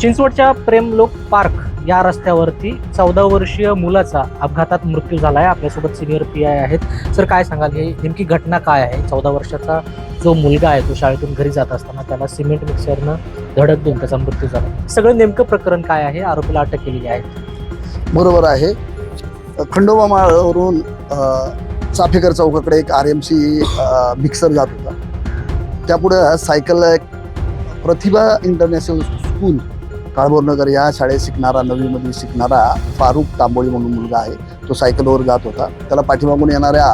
चिंचवडच्या प्रेमलोक पार्क या रस्त्यावरती 14 वर्षीय मुलाचा अपघातात मृत्यू झाला आहे. आपल्यासोबत सिनियर PI आहेत. सर, काय सांगाल, ही नेमकी घटना काय आहे? 14 वर्षाचा जो मुलगा आहे तो शाळेतून घरी जात असताना त्याला सिमेंट मिक्सरनं धडक देऊन त्याचा मृत्यू झाला. सगळं नेमकं प्रकरण काय आहे? आरोपीला अटक केलेली आहे. बरोबर आहे. खंडोबा माळवरून चाफेकर चौकाकडे एक RMC मिक्सर जात होता. त्यापुढे सायकल प्रतिभा इंटरनॅशनल स्कूल काळभोरनगर या शाळेत शिकणारा 9वीमध्ये शिकणारा फारुख तांबोळी म्हणून मुलगा आहे. तो सायकलवर जात होता. त्याला पाठीमागून येणाऱ्या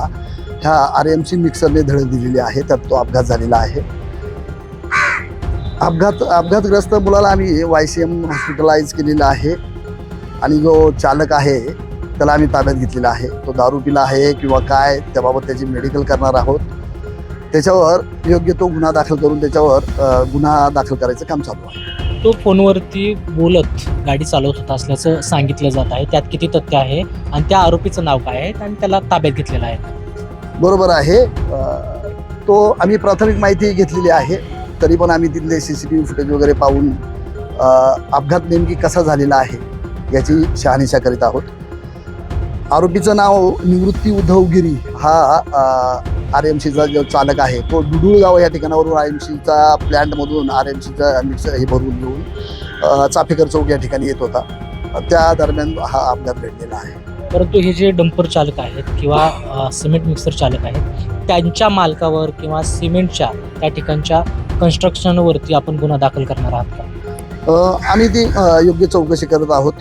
ह्या RMC मिक्सरने धडक दिलेली आहे. त्यात तो अपघात झालेला आहे. अपघातग्रस्त मुलाला आम्ही YCM हॉस्पिटलाइज केलेला आहे आणि जो चालक आहे त्याला आम्ही ताब्यात घेतलेला आहे. तो दारू पिला आहे किंवा काय त्याबाबत त्याची मेडिकल करणार आहोत. त्याच्यावर योग्य तो गुन्हा दाखल करून त्याच्यावर गुन्हा दाखल करायचं काम चालू आहे. तो फोनवरती बोलत गाडी चालवत होता असल्याचं सांगितलं जात आहे. त्यात किती तथ्य आहे आणि त्या आरोपीचं नाव काय आहे आणि त्याला ताब्यात घेतलेलं आहे? बरोबर आहे. तो आम्ही प्राथमिक माहिती घेतलेली आहे. तरी पण आम्ही तिथले CCTV फुटेज वगैरे पाहून अपघात नेमकी कसा झालेला आहे याची शहानिशा करीत आहोत. आरोपीचं नाव निवृत्ती उद्धव गिरी हा RMCचा जो चालक आहे तो डुडुळगाव या ठिकाणावरून RMCचा प्लॅन्टमधून RMCचा मिक्सर हे भरून घेऊन चाफेकर चौक या ठिकाणी येत होता. त्या दरम्यान हा अपघात घडलेला आहे. परंतु हे जे डंपर चालक आहेत किंवा सिमेंट मिक्सर चालक आहेत त्यांच्या मालकावर किंवा सिमेंटच्या त्या ठिकाणच्या कन्स्ट्रक्शनवरती आपण गुन्हा दाखल करणार आहात का? आम्ही ती योग्य चौकशी करत आहोत.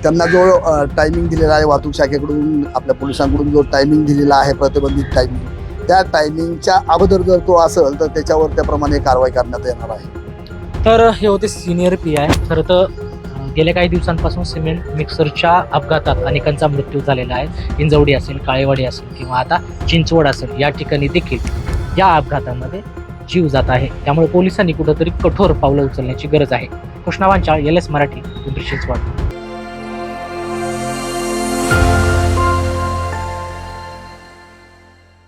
त्यांना जो टायमिंग दिलेला आहे वाहतूक शाखेकडून आपल्या पोलिसांकडून जो टायमिंग दिलेला आहे प्रतिबंधित टायमिंग त्या टायमिंगच्या अगोदर जर तो असेल तर त्याच्यावर त्याप्रमाणे कारवाई करण्यात येणार आहे. तर हे होते सिनियर PI. खरं तर गेल्या काही दिवसांपासून सिमेंट मिक्सरच्या अपघातात अनेकांचा मृत्यू झालेला आहे. हिंजवडी असेल, काळेवाडी असेल किंवा आता चिंचवड असेल या ठिकाणी देखील या अपघातामध्ये जीव जात आहे. त्यामुळे पोलिसांनी कुठंतरी कठोर पावलं उचलण्याची गरज आहे. कृष्णा वांचाळ, LS मराठी, चिंचवड.